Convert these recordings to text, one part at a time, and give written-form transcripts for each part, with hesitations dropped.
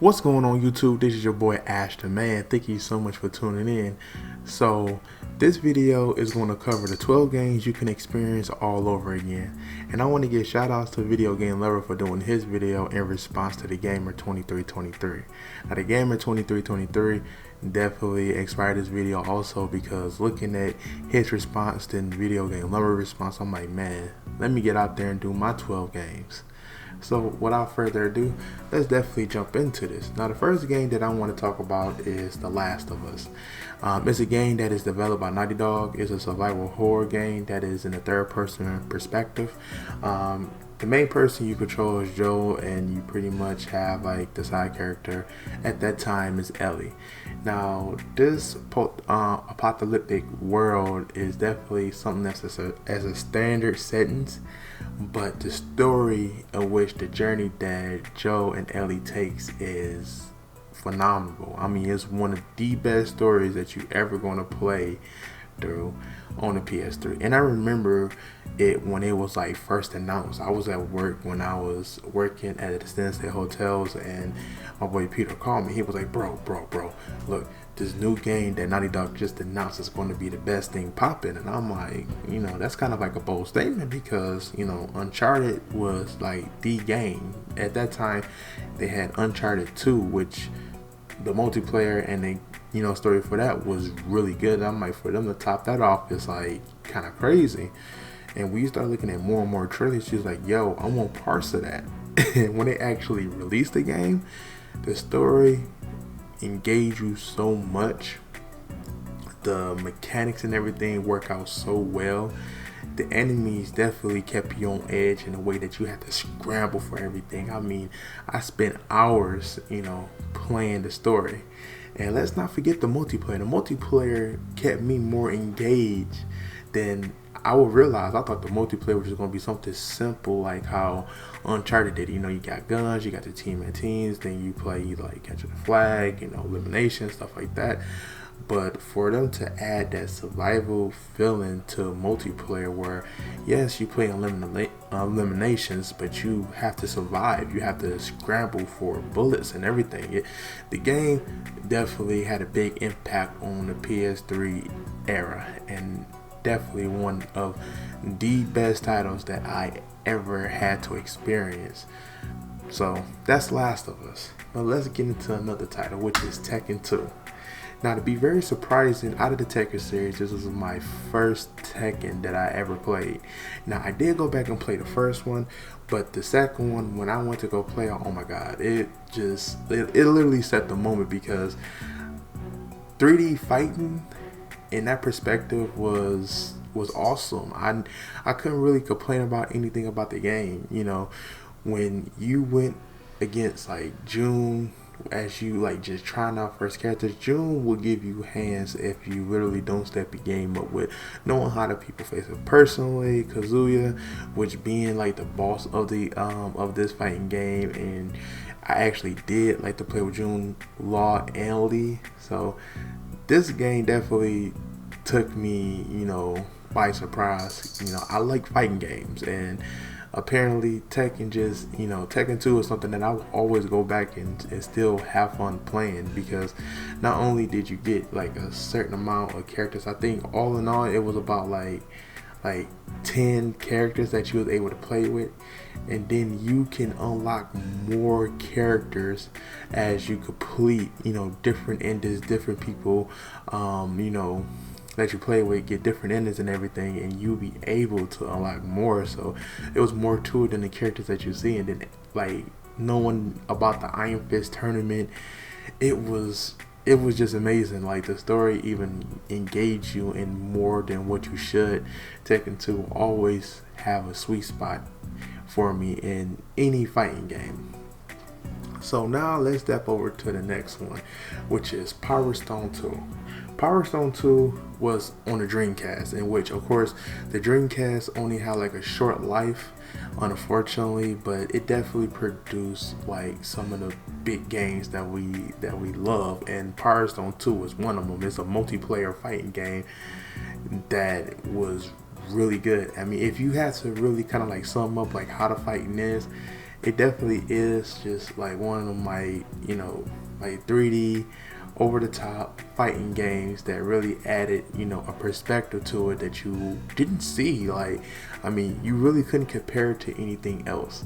What's going on YouTube? This is your boy AshTheMan. Thank you so much for tuning in. So this video is going to cover the 12 games you can experience all over again. And I want to give shout outs to Video Game Lover for doing his video in response to the Gamer2323. Now the Gamer2323 definitely inspired this video also because looking at his response to the Video Game Lover response, I'm like, man, let me get out there and do my 12 games. So without further ado, let's definitely jump into this. Now the first game that I want to talk about is The Last of Us. It's a game that is developed by Naughty Dog. It's a survival horror game that is in a third person perspective. The main person you control is Joel, and you pretty much have like the side character at that time is Ellie. Now this apocalyptic world is definitely something that's as a standard sentence, but the story of which the journey that Joel and Ellie takes is phenomenal. I mean, it's one of the best stories that you ever gonna play through on the PS3. And I remember it when it was like first announced. I was at work when I was working at the Stay hotels, and my boy Peter called me. He was like, bro, look, this new game that Naughty Dog just announced is going to be the best thing popping. And I'm like, you know, that's kind of like a bold statement because, you know, Uncharted was like the game. At that time, they had Uncharted 2, which the multiplayer and the story for that was really good. I'm like, for them to top that off is like kind of crazy. And we started looking at more and more trailers. She was like, yo, I want parts of that. And when they actually released the game, the story engaged you so much. The mechanics and everything work out so well. The enemies definitely kept you on edge in a way that you had to scramble for everything. I mean, I spent hours, playing the story. And let's not forget the multiplayer. The multiplayer kept me more engaged than I would realize. I thought the multiplayer was just going to be something simple like how Uncharted did. You got guns, you got the team and teams, then you play like capture the flag, elimination, stuff like that. But for them to add that survival feeling to multiplayer where, yes, you play eliminations, but you have to survive. You have to scramble for bullets and everything. The game definitely had a big impact on the PS3 era, and definitely one of the best titles that I ever had to experience. So that's Last of Us. But let's get into another title, which is Tekken 2. Now, to be very surprising, out of the Tekken series, this was my first Tekken that I ever played. Now, I did go back and play the first one, but the second one, when I went to go play, oh my god, it literally set the moment because 3D fighting in that perspective was awesome. I couldn't really complain about anything about the game. When you went against like June, as you like just trying out first characters, June will give you hands if you literally don't step your game up with knowing how the people face it. Personally, Kazuya, which being like the boss of the of this fighting game, and I actually did like to play with June, Law, and Lee. So this game definitely took me, by surprise. I like fighting games, and apparently Tekken Tekken 2 is something that I will always go back and still have fun playing, because not only did you get like a certain amount of characters, I think all in all it was about like 10 characters that you was able to play with, and then you can unlock more characters as you complete different endings, different people that you play with get different endings and everything, and you'll be able to unlock more. So it was more to it than the characters that you see. And then like knowing about the Iron Fist tournament, it was just amazing. Like the story even engaged you in more than what you should. Tekken 2 always have a sweet spot for me in any fighting game. So now let's step over to the next one, which is Power Stone 2. Power Stone 2 was on the Dreamcast, in which of course the Dreamcast only had like a short life, unfortunately, but it definitely produced like some of the big games that we love, and Power Stone 2 was one of them. It's a multiplayer fighting game that was really good. I mean, if you had to really kind of like sum up like how the fighting is, it definitely is just like one of my, you know, like 3D over the top fighting games that really added, you know, a perspective to it that you didn't see. Like, I mean, you really couldn't compare it to anything else.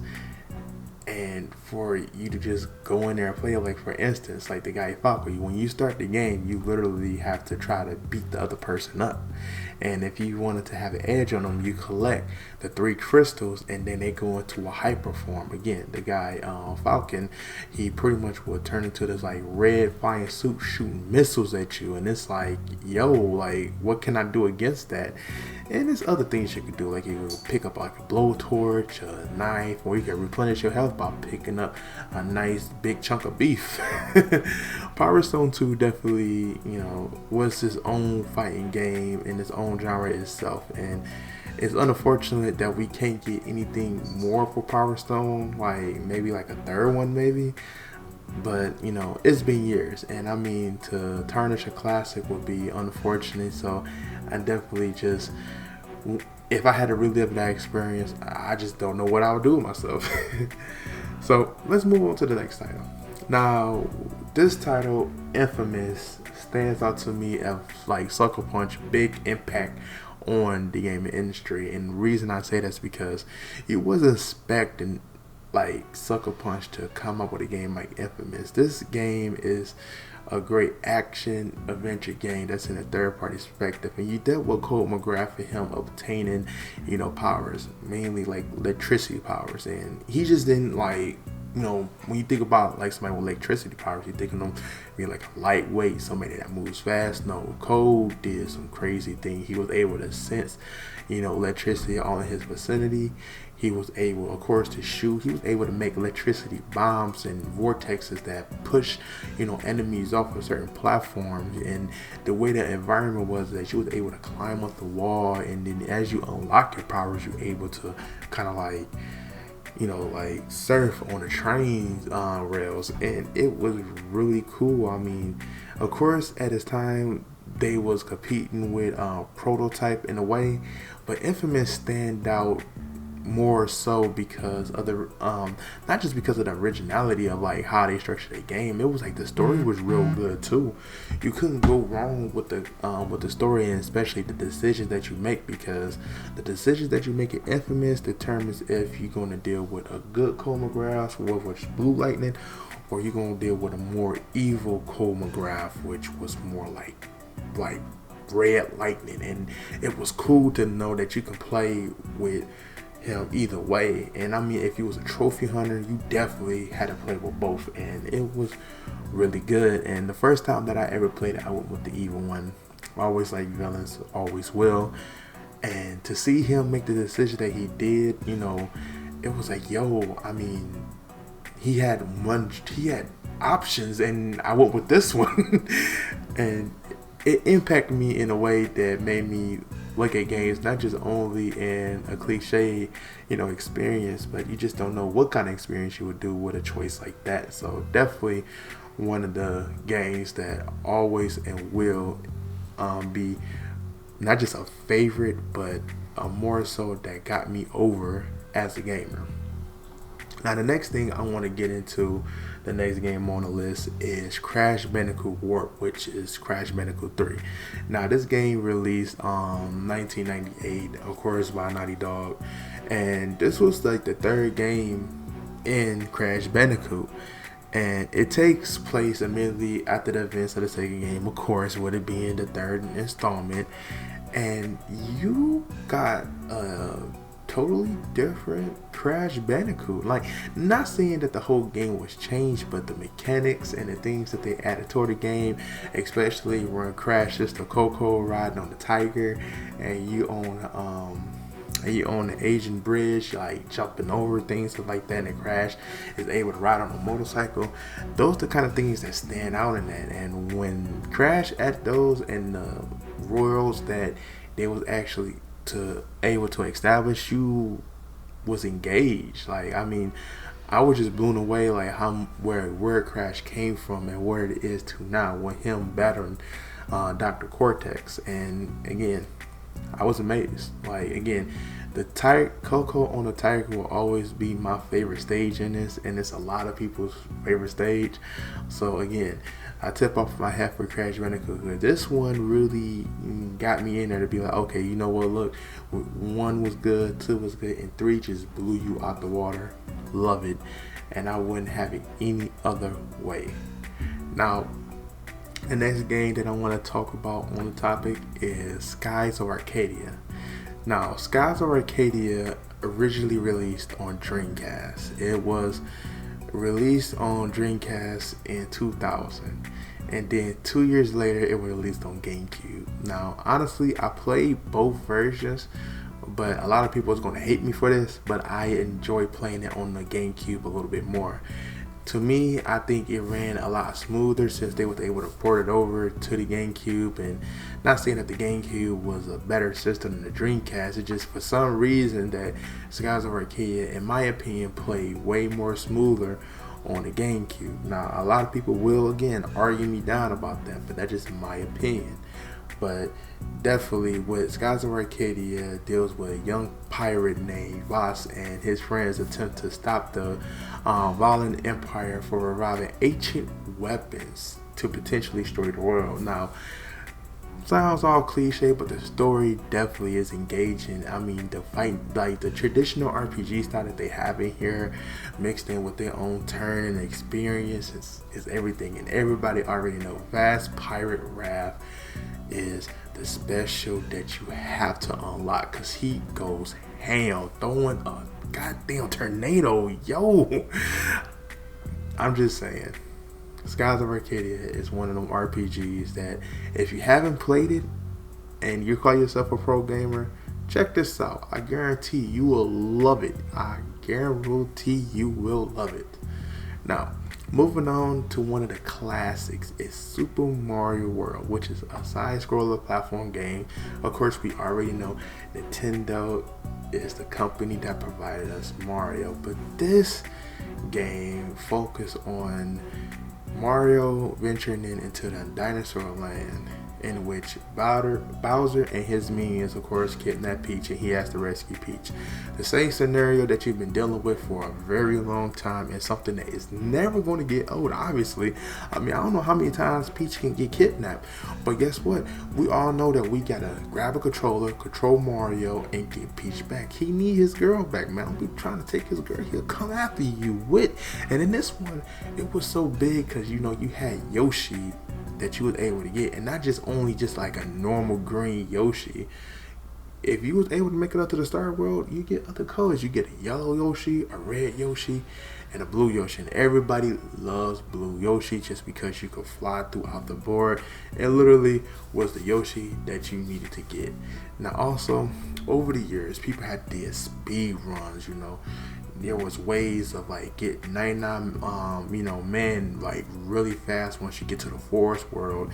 And for you to just go in there and play, like for instance, like the guy fought with you, when you start the game, you literally have to try to beat the other person up. And if you wanted to have an edge on them, you collect the 3 crystals, and then they go into a hyper form. Again, the guy Falcon, he pretty much will turn into this like red flying suit shooting missiles at you, and it's like, yo, like what can I do against that? And there's other things you can do, like you can pick up like a blowtorch, a knife, or you can replenish your health by picking up a nice big chunk of beef. Power Stone 2 definitely, you know, was his own fighting game in its own genre itself, and it's unfortunate that we can't get anything more for Power Stone, like maybe like a third one maybe. But you know, it's been years, and I mean, to tarnish a classic would be unfortunate. So I definitely just, if I had to relive that experience, I just don't know what I would do with myself. So let's move on to the next title. Now, this title, Infamous, stands out to me as like Sucker Punch big impact on the gaming industry, and the reason I say that's because it wasn't expecting like Sucker Punch to come up with a game like Infamous. This game is a great action adventure game that's in a third party perspective, and you dealt with Cole McGrath and him obtaining, you know, powers, mainly like electricity powers, and he just didn't like, you know, when you think about like somebody with electricity powers, you think of them being like a lightweight, somebody that moves fast. No, Cole did some crazy thing. He was able to sense, you know, electricity all in his vicinity. He was able, of course, to shoot. He was able to make electricity bombs and vortexes that push, you know, enemies off of certain platforms. And the way the environment was that you was able to climb up the wall, and then as you unlock your powers, you're able to kind of like, you know, like surf on the train rails, and it was really cool. I mean, of course, at this time they was competing with Prototype in a way, but Infamous stand out more so because of the not just because of the originality of like how they structured the game. It was like the story was real good too. You couldn't go wrong with the story, and especially the decisions that you make, because the decisions that you make in Infamous determines if you're going to deal with a good Cole McGrath, which was Blue Lightning, or you're going to deal with a more evil Cole McGrath, which was more like Red Lightning. And it was cool to know that you can play with him either way. And I mean, if you was a trophy hunter, you definitely had to play with both, and it was really good. And the first time that I ever played it, I went with the evil one. I always like villains, always will. And to see him make the decision that he did, you know, it was like, yo, I mean, he had options, and I went with this one. And it impacted me in a way that made me look at games not just only in a cliche, you know, experience, but you just don't know what kind of experience you would do with a choice like that. So definitely one of the games that always and will be not just a favorite, but more so that got me over as a gamer. Now the next thing I want to get into, the next game on the list, is Crash Bandicoot Warp, which is Crash Bandicoot 3. Now this game released 1998, of course, by Naughty Dog, and this was like the third game in Crash Bandicoot, and it takes place immediately after the events of the second game, of course, with it being the third installment. And you got a totally different Crash Bandicoot. Like, not saying that the whole game was changed, but the mechanics and the things that they added to the game, especially when Crash is the Coco riding on the tiger, and you on the Asian bridge, like jumping over things like that, and Crash is able to ride on a motorcycle. Those are the kind of things that stand out in that. And when Crash at those and the royals that they was actually able to establish, you was engaged. Like, I mean, I was just blown away, like where Crash came from and where it is to now with him battling Dr. Cortex. And again, I was amazed. Like, again, The tiger Coco on the Tiger will always be my favorite stage in this, and it's a lot of people's favorite stage. So again, I tip off my hat for Crash Bandicoot. This one really got me in there to be like, okay, you know what? Look, 1 was good, 2 was good, and 3 just blew you out the water. Love it, and I wouldn't have it any other way. Now, the next game that I want to talk about on the topic is Skies of Arcadia. Now, Skies of Arcadia originally released on Dreamcast. It was released on Dreamcast in 2000, and then 2 years later it was released on GameCube. Now, honestly, I played both versions, but a lot of people is going to hate me for this, but I enjoy playing it on the GameCube a little bit more. To me, I think it ran a lot smoother since they were able to port it over to the GameCube. And not saying that the GameCube was a better system than the Dreamcast, it's just for some reason that Skies of Arcadia, in my opinion, played way more smoother on the GameCube. Now, a lot of people will, again, argue me down about that, but that's just my opinion. But definitely, with Skies of Arcadia deals with a young pirate named Voss and his friends attempt to stop the violent empire from reviving ancient weapons to potentially destroy the world. Now, sounds all cliche, but the story definitely is engaging. I mean, the fight, like the traditional RPG style that they have in here, mixed in with their own turn and experience, is everything. And everybody already know Vast Pirate Wrath is the special that you have to unlock, because he goes ham throwing a goddamn tornado. Yo, I'm just saying, Skies of Arcadia is one of them RPGs that if you haven't played it and you call yourself a pro gamer, check this out. I guarantee you will love it. I guarantee you will love it. Now, moving on to one of the classics is Super Mario World, which is a side-scroller platform game. Of course, we already know Nintendo is the company that provided us Mario, but this game focused on Mario venturing into the dinosaur land, in which Bowser and his minions, of course, kidnap Peach, and he has to rescue Peach. The same scenario that you've been dealing with for a very long time, and something that is never going to get old, obviously. I mean, I don't know how many times Peach can get kidnapped, but guess what? We all know that we gotta grab a controller, control Mario, and get Peach back. He need his girl back, man. Don't be trying to take his girl. He'll come after you with. And in this one, it was so big because, you know, you had Yoshi that you was able to get, and not just only just like a normal green Yoshi. If you was able to make it up to the Star World, you get other colors. You get a yellow Yoshi, a red Yoshi, and a blue Yoshi. And everybody loves blue Yoshi just because you could fly throughout the board. It literally was the Yoshi that you needed to get. Now also, over the years, people had did speed runs, you know. There was ways of like getting 99 man like really fast once you get to the forest world.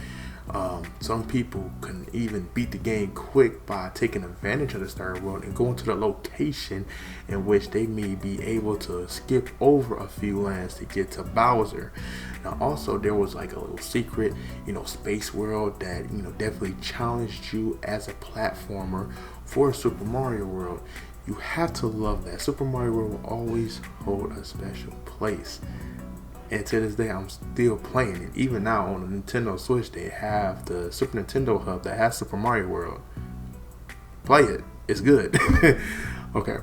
Some people can even beat the game quick by taking advantage of the Star World and going to the location in which they may be able to skip over a few lands to get to Bowser. Now also, there was like a little secret, space world that, definitely challenged you as a platformer for Super Mario World. You have to love that. Super Mario World will always hold a special place. And to this day, I'm still playing it. Even now on the Nintendo Switch, they have the Super Nintendo Hub that has Super Mario World. Play it. It's good. Okay.